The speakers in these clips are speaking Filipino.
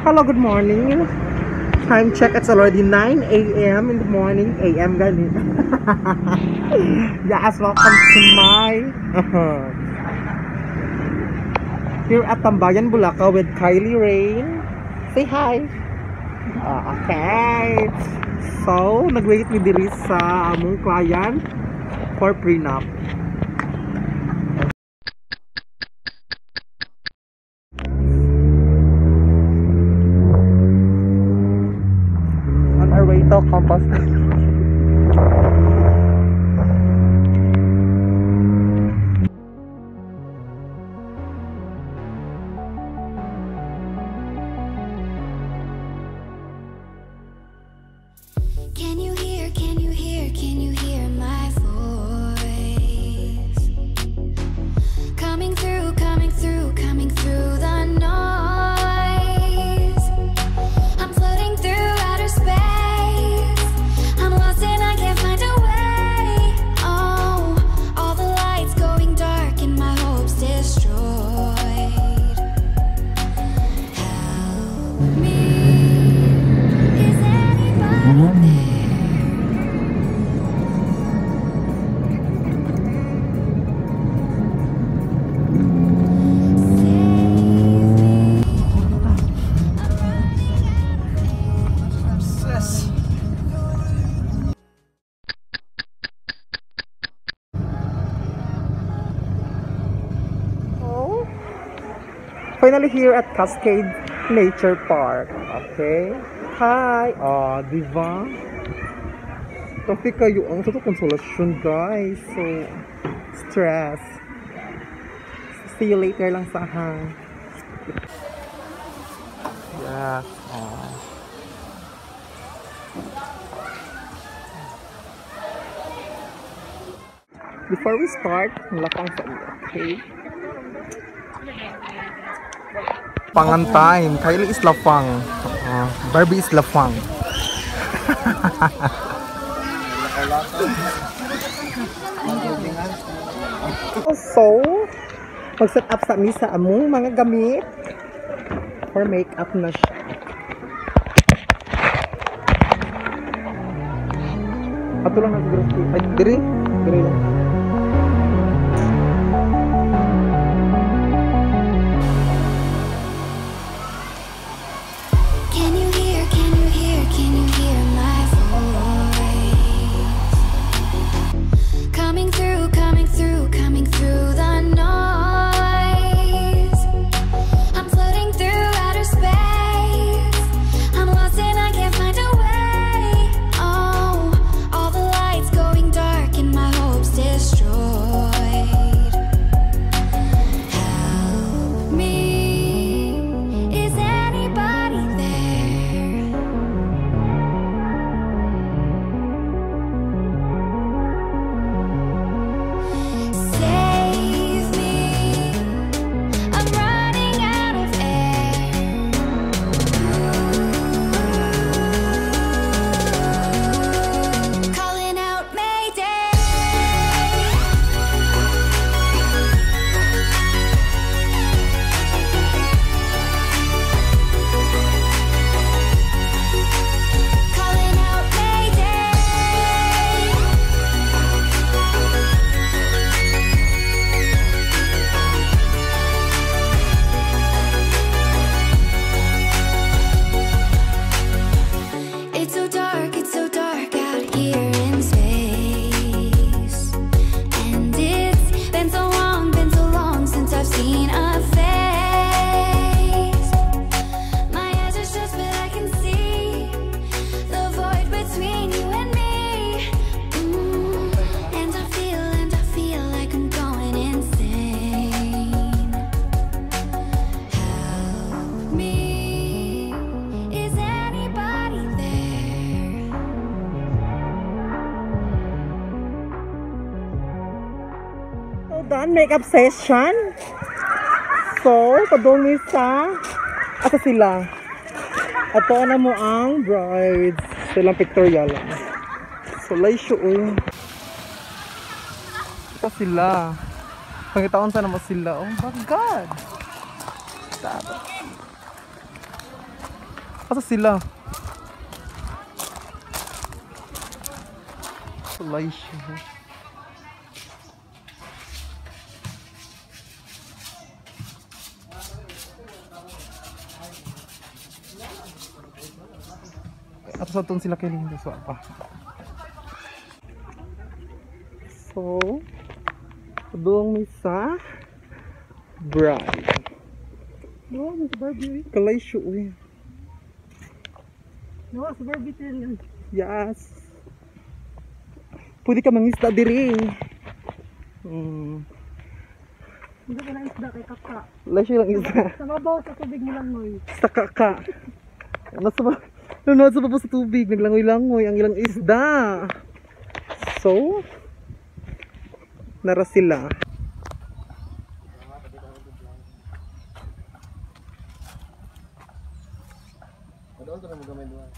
Hello, good morning. Time check, it's already 9 a.m. in the morning. AM ganit. Yes, welcome to my here at Tambayan, Bulacan with Kylie Rain. Say hi. Okay. So, nag-wait ni diri sa among client for prenup. On our way to Compostela. Can you hear my voice? Coming through the noise. I'm floating through outer space. I'm lost and I can't find a way. Oh, all the lights going dark and my hopes destroyed. Help me. Is anybody there? Finally here at Cascade Nature Park. Okay. Hi. Oh, diba? Traffic kayo ang sa consolation, guys. So, stress. See you later lang sa hang. Yeah. Oh. Before we start, lapang sa iyo. Okay. Pangan time. Kylie is lafang. Barbie is lafang. So, mag-set up sa amin sa among mga gamit for makeup na siya. Ato lang siguro. Ay, diri lang. Coming through the noise. I'm floating through outer space. I'm lost and I can't find a way. Oh, all the lights going dark and my hopes destroyed. Help me. Is anybody there? Save me, I'm running out of air. Calling out Mayday. Calling out Mayday. It's so dark out here in space. And it's been so long since I've seen a face. My eyes are shut but I can see the void between you and me. And I feel like I'm going insane. Help me. Is anybody there? So, done makeup session. So, padungi sa asa sila. Ato na mo ang brides. Silang pictorial. So, laisyo. Ito sila. Pangitaon sana mo sila. Oh my God. Stop. Asa sila? Tulay siya. At sa itong sila kay Linda. So, apa? So, doon sa bride. No, sa Barbie. Kalay siya eh. No, sa Barbie din. Yes. Pwede ka mangisda diri. Hindi ka na isda kay Kaka. Kalay siya lang isda. Sa mabaw sa tubig mo lang, Noy. Sa kaka. Nanood sa baba sa tubig. Naglangoy-langoy ang ilang isda. So, nara sila. Doon ko na magamay doon.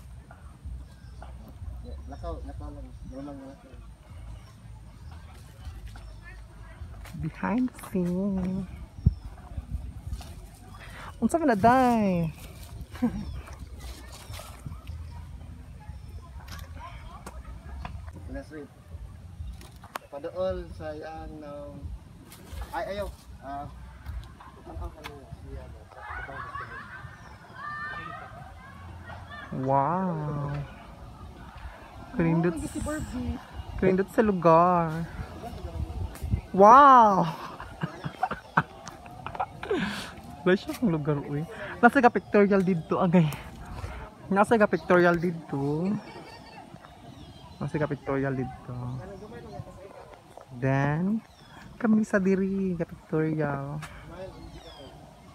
Lakaw lang. Normal na lakaw. Behind the scene. Unsa ka na day? Last week. Padool sa yang ay ayaw. Ang kanila siya. Wow. Kerindot. Si Barbie. Kerindot sa lugar. Wow. Wala siya kung lugar uy. Nasa ka pictorial dito agay. Nasa ka pictorial dito. Nasa ka pictorial dito. Then kami sa diri ka pictorial.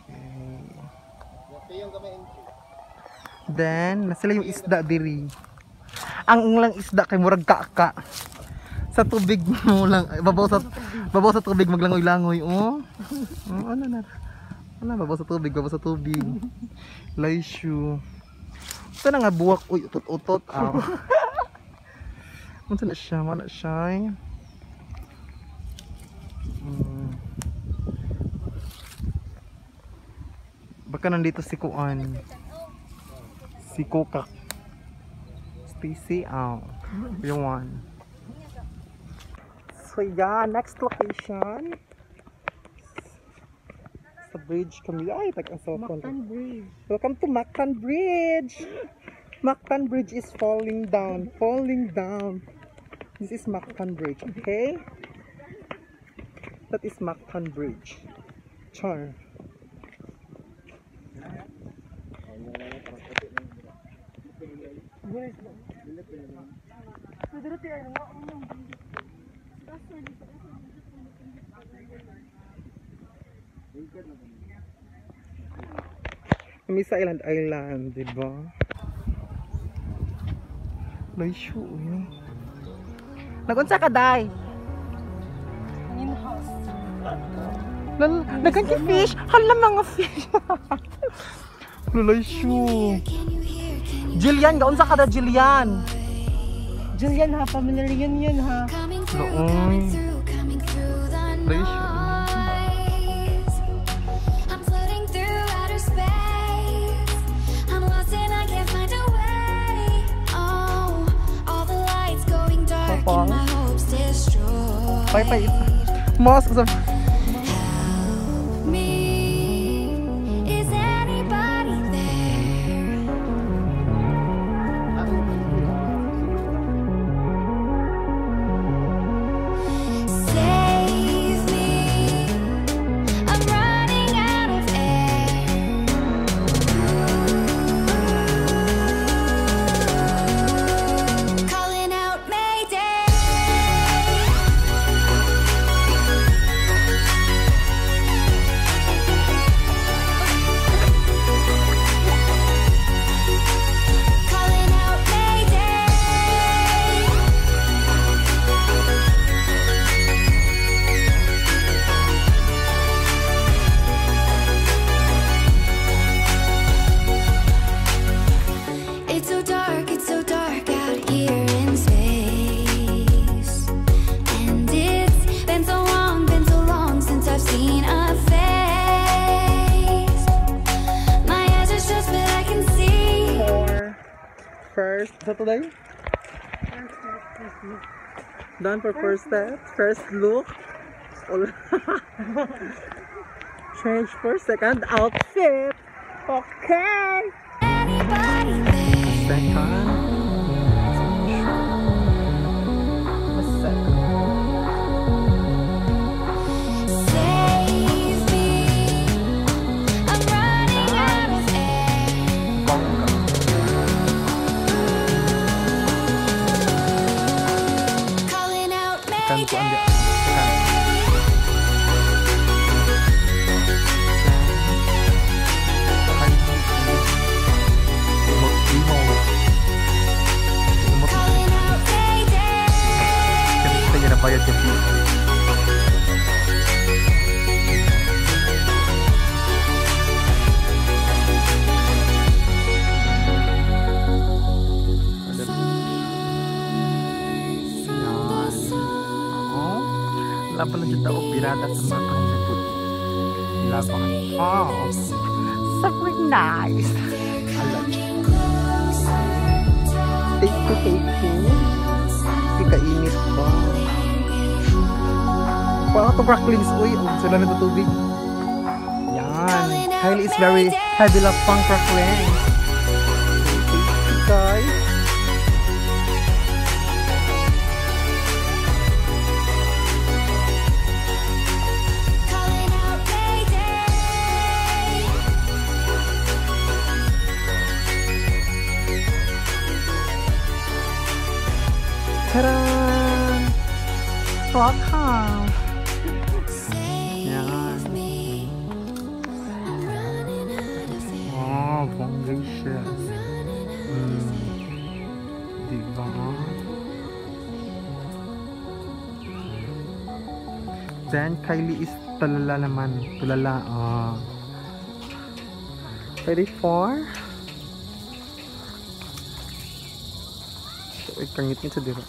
Okay. Then nasila yung isda diri. Ang lang isda kay murag kaka. Sa tubig mo lang, babaw sa tubig maglangoy-langoy, oh. Ano na? Ano babaw sa tubig. Laisyu. Ito na nga buwak, uy, utot-utot. Ano na siya? Wala siya. Baka nandito si Kuan. Si Kokak. Stacy, yung one. So yeah, next location. Sa bridge kami. Ay, Mactan Bridge. Welcome to Mactan Bridge. Mactan Bridge is falling down. This is Mactan Bridge, okay? That is Mactan Bridge. Char. Kami sa Island, diba? Laisyo eh. Nagunsa ka, Day? In-house. Nagkanki fish? Hala mga fish. Laisyo. Jillian, gaunsa ka da Jillian? Julian ha, family reunion ha. Doon. Laisyo. Bye. Mas of Is anybody there? Save me. I'm running out of air. Calling out Mayday. first, so today? Done for first step, first look. Change for second outfit. Okay. Anybody there? Second. Save me. I'm running out of air. Calling out Second ko ang mayday. Calling out mayday. Kaya nabayad yung fee. Wala pala siya tao, pirata sa mga pangyayabot. Labangan. Oh, super nice. Take two. Ika-init ba? Parang ito cracklings, uy. Oh, sila na tubig. Yan. Kylie is very heavy love pang crackling. Guys. Calling out mayday. Ta-da! Welcome! Yan. Save me. I'm running out of air. Oh, bongacious. Diba? Then, Kylie is tulala naman. Tulala. Ready for? Wait, kangit nito dito.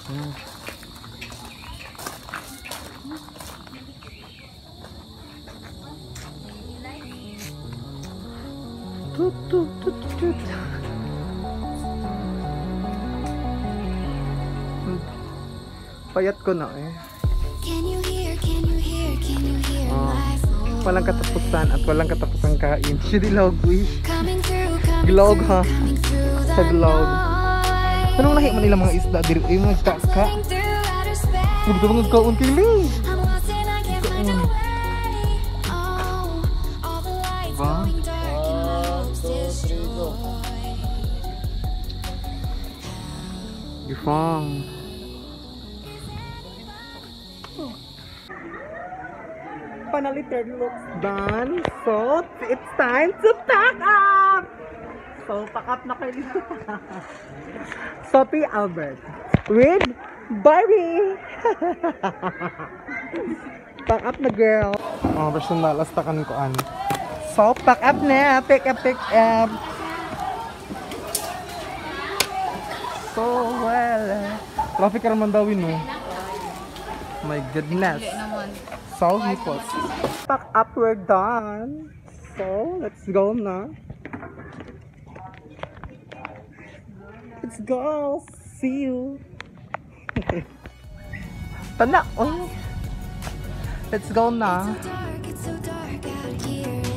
Tut. Payat ko na eh. Can you hear Oh. my voice? Walang katapusan at walang katapusan kain. Shidilog, wish. Coming through Glog, ha? the Sa glog. noise. Anong lahi man nila mga isda diri? Yung nagkaka. Floating through outer space. Gusto mo nagkaon kay Lee. I'm lost and I can't find a way. Oh, all the lights Ba? going dark and my hopes destroyed. Gifang. Finally, third looks done. So, it's time to pack up! So, pack up na kayo dito. Sophie Albert. With Barry! Pack up na, girl. Oh, personal. Lastakan ko an. So, pack up na. Pick up. So, well. Traffic ka naman daw, no? My goodness. So, hipos. Pack up, we're done. So, let's go na. Let's go. See you. Tanda. Oh. Let's go na. It's so dark out here.